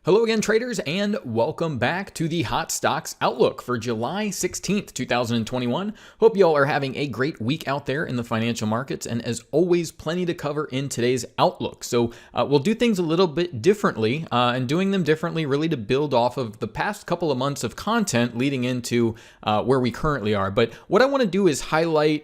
Hello again, traders, and welcome back to the Hot Stocks Outlook for July 16th, 2021. Hope you all are having a great week out there in the financial markets, and as always, plenty to cover in today's Outlook. So we'll do things a little bit differently, and doing them differently really to build off of the past couple of months of content leading into where we currently are. But what I want to do is highlight,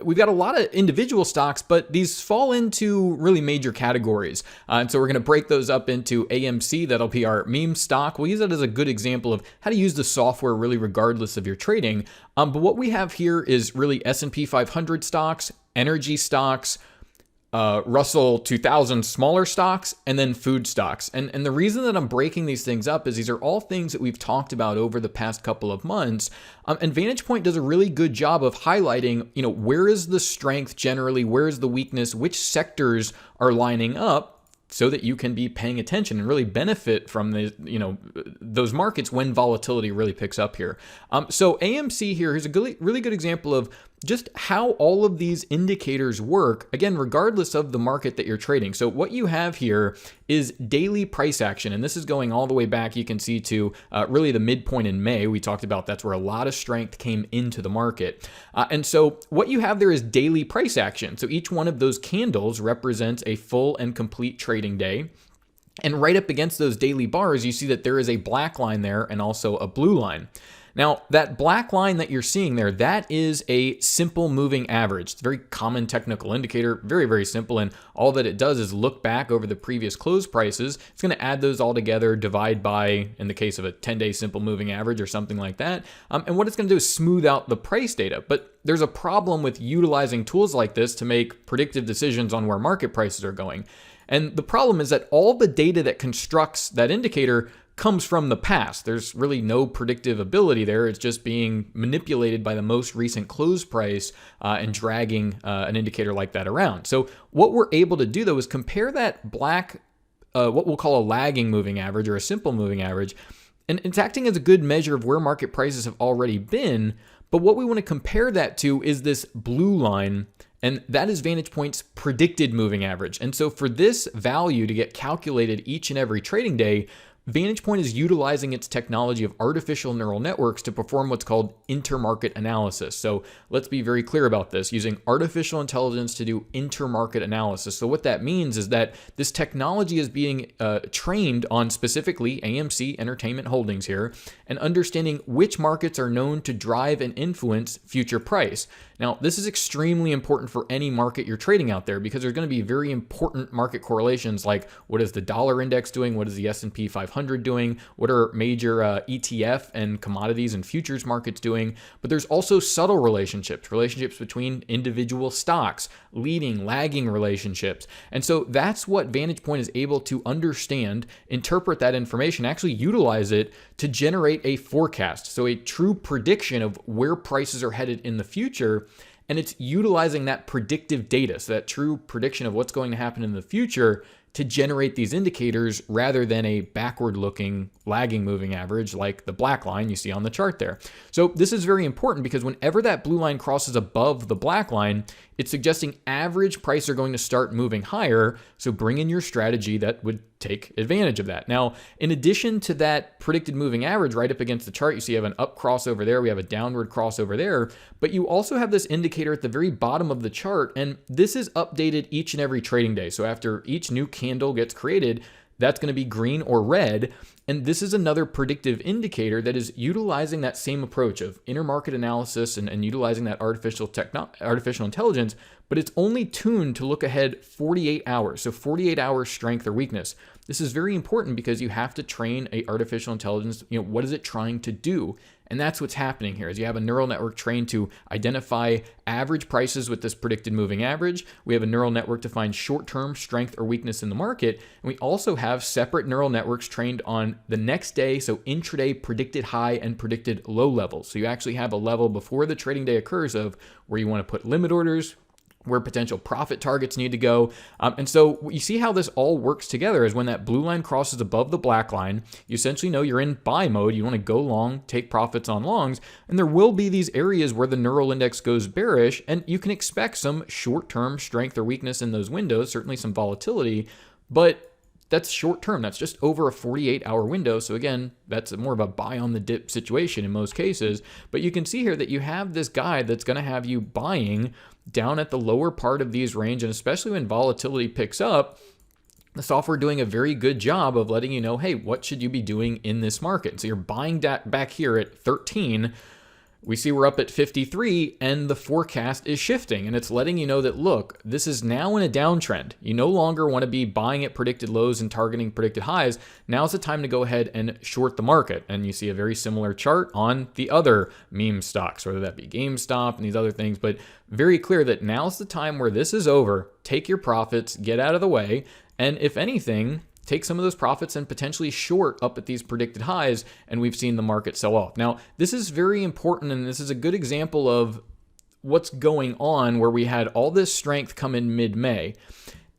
we've got a lot of individual stocks, but these fall into really major categories. And so we're going to break those up into AMC. That'll be our meme stock. We'll use that as a good example of how to use the software really regardless of your trading. But what we have here is really S&P 500 stocks, energy stocks, Russell 2000 smaller stocks, and then food stocks. And the reason that I'm breaking these things up is these are all things that we've talked about over the past couple of months. And Vantagepoint does a really good job of highlighting, where is the strength generally, where is the weakness, which sectors are lining up, so that you can be paying attention and really benefit from the, those markets when volatility really picks up here. So AMC here is a really good example of just how all of these indicators work, again, regardless of the market that you're trading. So what you have here is daily price action, and this is going all the way back, you can see, to really the midpoint in May. We talked about that's where a lot of strength came into the market. And so what you have there is daily price action. So each one of those candles represents a full and complete trading day. And right up against those daily bars, you see that there is a black line there and also a blue line. Now, that black line that you're seeing there, that is a simple moving average. It's a very common technical indicator, very, very simple. And all that it does is look back over the previous close prices. It's going to add those all together, divide by, in the case of a 10-day simple moving average or something like that. And what it's going to do is smooth out the price data. But there's a problem with utilizing tools like this to make predictive decisions on where market prices are going. And the problem is that all the data that constructs that indicator comes from the past. There's really no predictive ability there. It's just being manipulated by the most recent close price and dragging an indicator like that around. So what we're able to do, though, is compare that black, what we'll call a lagging moving average or a simple moving average, and it's acting as a good measure of where market prices have already been. But what we want to compare that to is this blue line, and that is Vantagepoint's predicted moving average. And so for this value to get calculated each and every trading day, Vantagepoint is utilizing its technology of artificial neural networks to perform what's called intermarket analysis. So let's be very clear about this, using artificial intelligence to do intermarket analysis. So what that means is that this technology is being trained on specifically AMC Entertainment Holdings here, and understanding which markets are known to drive and influence future price. Now, this is extremely important for any market you're trading out there, because there's going to be very important market correlations, like what is the dollar index doing, what is the S&P 500 doing, what are major ETF and commodities and futures markets doing. But there's also subtle relationships between individual stocks, leading, lagging relationships. And so that's what Vantagepoint is able to understand, interpret that information, actually utilize it to generate a forecast. So a true prediction of where prices are headed in the future. And it's utilizing that predictive data, so that true prediction of what's going to happen in the future, to generate these indicators rather than a backward-looking lagging moving average like the black line you see on the chart there. So this is very important, because whenever that blue line crosses above the black line, it's suggesting average prices are going to start moving higher. So bring in your strategy that would take advantage of that. Now, in addition to that predicted moving average right up against the chart, you see you have an up crossover there, we have a downward crossover there, but you also have this indicator at the very bottom of the chart, and this is updated each and every trading day. So after each new candle gets created, that's going to be green or red. And this is another predictive indicator that is utilizing that same approach of intermarket analysis and utilizing that artificial intelligence, but it's only tuned to look ahead 48 hours. So 48 hours strength or weakness. This is very important, because you have to train a artificial intelligence, what is it trying to do? And that's what's happening here, is you have a neural network trained to identify average prices with this predicted moving average. We have a neural network to find short-term strength or weakness in the market. And we also have separate neural networks trained on the next day, so intraday predicted high and predicted low levels. So you actually have a level before the trading day occurs of where you want to put limit orders, where potential profit targets need to go. And so you see how this all works together is when that blue line crosses above the black line, you essentially know you're in buy mode. You want to go long, take profits on longs, and there will be these areas where the neural index goes bearish, and you can expect some short-term strength or weakness in those windows, certainly some volatility, but that's short term. That's just over a 48-hour window. So again, that's more of a buy on the dip situation in most cases. But you can see here that you have this guide that's going to have you buying down at the lower part of these range. And especially when volatility picks up, the software doing a very good job of letting you know, hey, what should you be doing in this market? So you're buying back here at 13. We see we're up at 53 and the forecast is shifting, and it's letting you know that, look, this is now in a downtrend. You no longer want to be buying at predicted lows and targeting predicted highs. Now's the time to go ahead and short the market. And you see a very similar chart on the other meme stocks, whether that be GameStop and these other things, but very clear that now's the time where this is over. Take your profits, get out of the way, and if anything, take some of those profits and potentially short up at these predicted highs, and we've seen the market sell off. Now, this is very important, and this is a good example of what's going on where we had all this strength come in mid-May.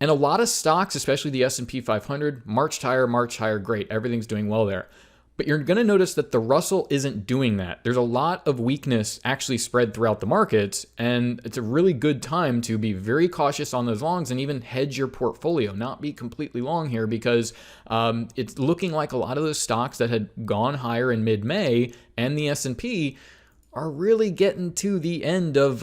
And a lot of stocks, especially the S&P 500, marched higher, great. Everything's doing well there. But you're going to notice that the Russell isn't doing that. There's a lot of weakness actually spread throughout the markets, and it's a really good time to be very cautious on those longs and even hedge your portfolio, not be completely long here, because it's looking like a lot of those stocks that had gone higher in mid-May and the S&P are really getting to the end of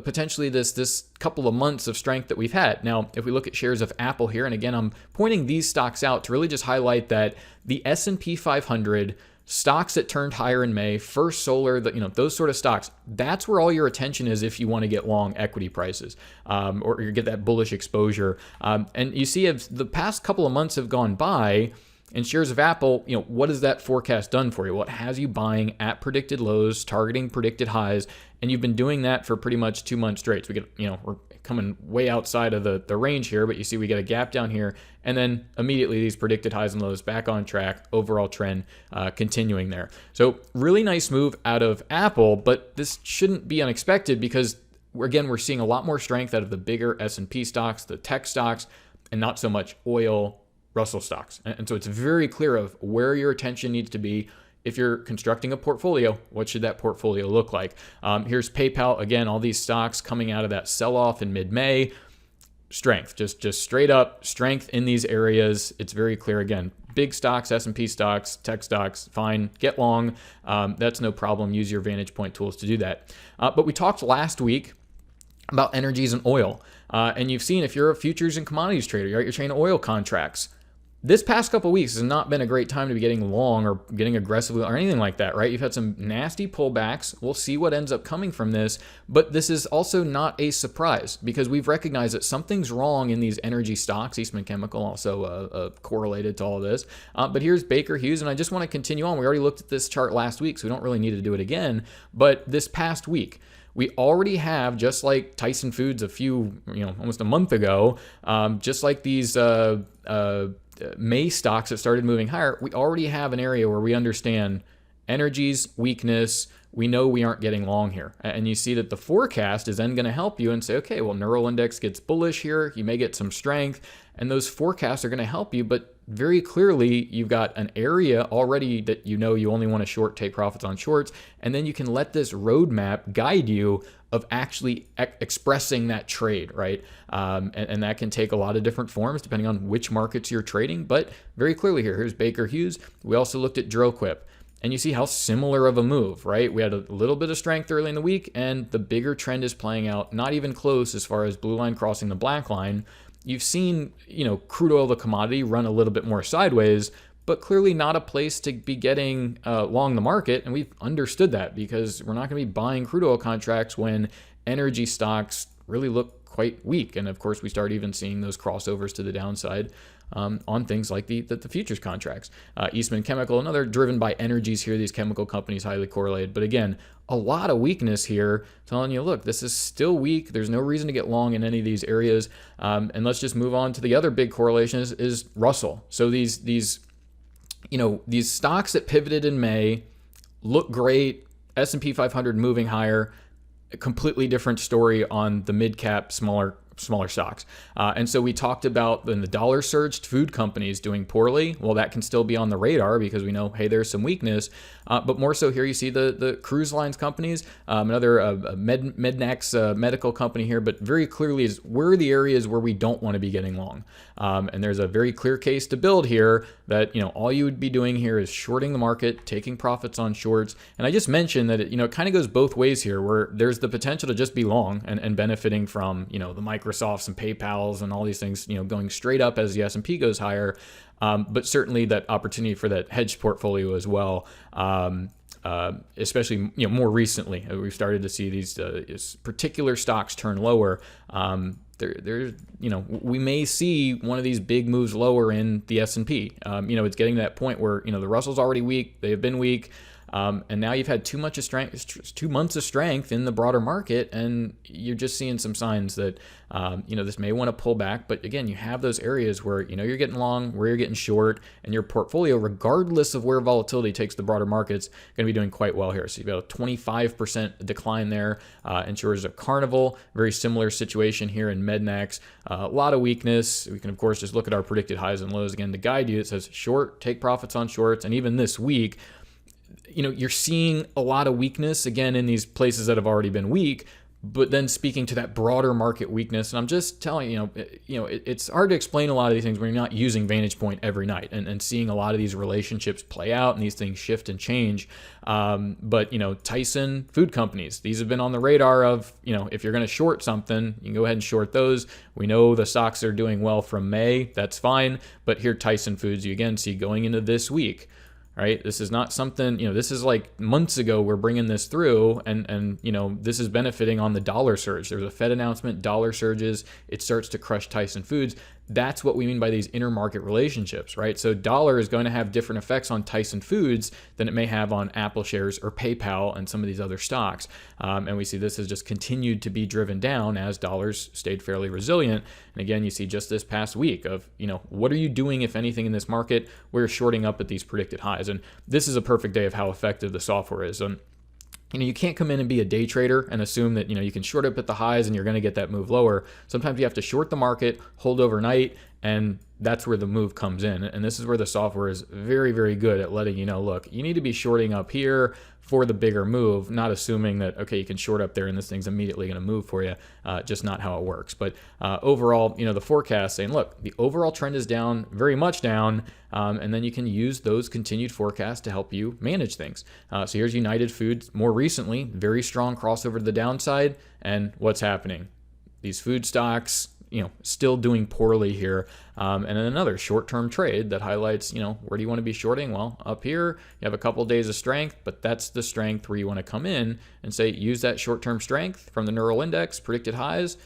potentially this couple of months of strength that we've had. Now, if we look at shares of Apple here, and again, I'm pointing these stocks out to really just highlight that the S&P 500 stocks that turned higher in May, First Solar, those sort of stocks, that's where all your attention is if you want to get long equity prices or you get that bullish exposure. And you see, as the past couple of months have gone by, and shares of Apple, what has that forecast done for you? Well, it has you buying at predicted lows, targeting predicted highs, and you've been doing that for pretty much 2 months straight. So we get, we're coming way outside of the range here, but you see we get a gap down here, and then immediately these predicted highs and lows back on track, overall trend continuing there. So really nice move out of Apple, but this shouldn't be unexpected because, again, we're seeing a lot more strength out of the bigger S&P stocks, the tech stocks, and not so much oil, Russell stocks. And so it's very clear of where your attention needs to be. If you're constructing a portfolio, what should that portfolio look like? Here's PayPal. Again, all these stocks coming out of that sell-off in mid-May. Strength, just straight up strength in these areas. It's very clear. Again, big stocks, S&P stocks, tech stocks, fine, get long. That's no problem. Use your Vantagepoint tools to do that. But we talked last week about energies and oil. And you've seen, if you're a futures and commodities trader, you're trading oil contracts. This past couple of weeks has not been a great time to be getting long or getting aggressively or anything like that, right? You've had some nasty pullbacks. We'll see what ends up coming from this, but this is also not a surprise because we've recognized that something's wrong in these energy stocks. Eastman Chemical also correlated to all of this. But here's Baker Hughes, and I just want to continue on. We already looked at this chart last week, so we don't really need to do it again. But this past week, we already have, just like Tyson Foods almost a month ago, just like these May stocks that started moving higher, we already have an area where we understand energy's weakness. We know we aren't getting long here. And you see that the forecast is then going to help you and say, okay, well, neural index gets bullish here. You may get some strength, and those forecasts are going to help you. But very clearly, you've got an area already that you only want to short, take profits on shorts. And then you can let this roadmap guide you of actually expressing that trade, right? And that can take a lot of different forms depending on which markets you're trading. But very clearly here's Baker Hughes. We also looked at Drillquip. And you see how similar of a move, right? We had a little bit of strength early in the week, and the bigger trend is playing out, not even close as far as blue line crossing the black line. You've seen, crude oil, the commodity, run a little bit more sideways, but clearly not a place to be getting long the market. And we've understood that because we're not going to be buying crude oil contracts when energy stocks really look quite weak. And of course, we start even seeing those crossovers to the downside on things like the futures contracts. Eastman Chemical, another driven by energies here, these chemical companies highly correlated. But again, a lot of weakness here telling you, look, this is still weak. There's no reason to get long in any of these areas. And let's just move on to the other big correlation is Russell. So these stocks that pivoted in May look great. S&P 500 moving higher. A completely different story on the mid-cap, smaller smaller stocks. And so we talked about when the dollar surged, food companies doing poorly. Well, that can still be on the radar because we know, hey, there's some weakness. But more so here, you see the cruise lines companies, another Mednax medical company here, but very clearly is where are the areas where we don't want to be getting long. And there's a very clear case to build here that, all you would be doing here is shorting the market, taking profits on shorts. And I just mentioned that it kind of goes both ways here, where there's the potential to just be long and benefiting from, the Microsofts and PayPals and all these things, going straight up as the S&P goes higher. But certainly that opportunity for that hedged portfolio as well. Especially more recently, we've started to see these particular stocks turn lower. We may see one of these big moves lower in the S&P. It's getting to that point where the Russell's already weak; they have been weak. And now you've had too months of strength in the broader market, and you're just seeing some signs that, this may want to pull back. But again, you have those areas where, you're getting long, where you're getting short, and your portfolio, regardless of where volatility takes the broader markets, going to be doing quite well here. So you've got a 25% decline there. Insurers of Carnival, very similar situation here in Mednax. A lot of weakness. We can, of course, just look at our predicted highs and lows again to guide you. It says short, take profits on shorts. And even this week, you're seeing a lot of weakness again in these places that have already been weak, but then speaking to that broader market weakness. And I'm just telling you, it's hard to explain a lot of these things when you're not using Vantagepoint every night and seeing a lot of these relationships play out and these things shift and change. But Tyson food companies, these have been on the radar of, if you're going to short something, you can go ahead and short those. We know the stocks are doing well from May. That's fine. But here, Tyson Foods, you again see going into this week. Right? This is not something, this is like months ago we're bringing this through and this is benefiting on the dollar surge. There's a Fed announcement, dollar surges, it starts to crush Tyson Foods. That's what we mean by these intermarket relationships, right? So dollar is going to have different effects on Tyson Foods than it may have on Apple shares or PayPal and some of these other stocks. And we see this has just continued to be driven down as dollars stayed fairly resilient. And again, you see just this past week of, what are you doing, if anything, in this market? We're shorting up at these predicted highs. And this is a perfect day of how effective the software is. You can't come in and be a day trader and assume that, you can short up at the highs and you're going to get that move lower. Sometimes you have to short the market, hold overnight, and that's where the move comes in. And this is where the software is very, very good at letting you know, look, you need to be shorting up here for the bigger move, not assuming that, okay, you can short up there and this thing's immediately going to move for you. Just not how it works. But overall, the forecast saying, look, the overall trend is down, very much down. And then you can use those continued forecasts to help you manage things. So here's United Foods more recently, very strong crossover to the downside. And what's happening? These food stocks, still doing poorly here. And then another short-term trade that highlights, where do you want to be shorting? Well, up here, you have a couple of days of strength, but that's the strength where you want to come in and say, use that short-term strength from the neural index, predicted highs,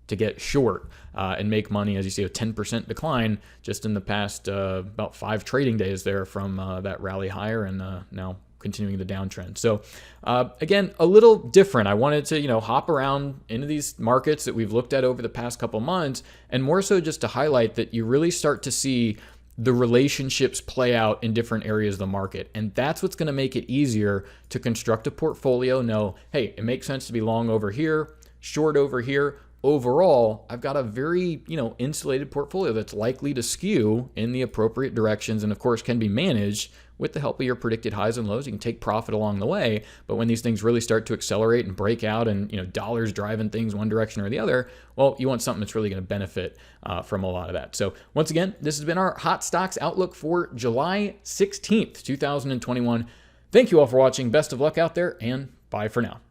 to get short and make money. As you see, a 10% decline just in the past about 5 trading days there from that rally higher and now continuing the downtrend. So again, a little different. I wanted to, hop around into these markets that we've looked at over the past couple months, and more so just to highlight that you really start to see the relationships play out in different areas of the market. And that's what's going to make it easier to construct a portfolio. Know, hey, it makes sense to be long over here, short over here. Overall, I've got a very, insulated portfolio that's likely to skew in the appropriate directions and, of course, can be managed with the help of your predicted highs and lows. You can take profit along the way, but when these things really start to accelerate and break out and, dollars driving things one direction or the other, well, you want something that's really going to benefit from a lot of that. So once again, this has been our Hot Stocks Outlook for July 16th, 2021. Thank you all for watching. Best of luck out there, and bye for now.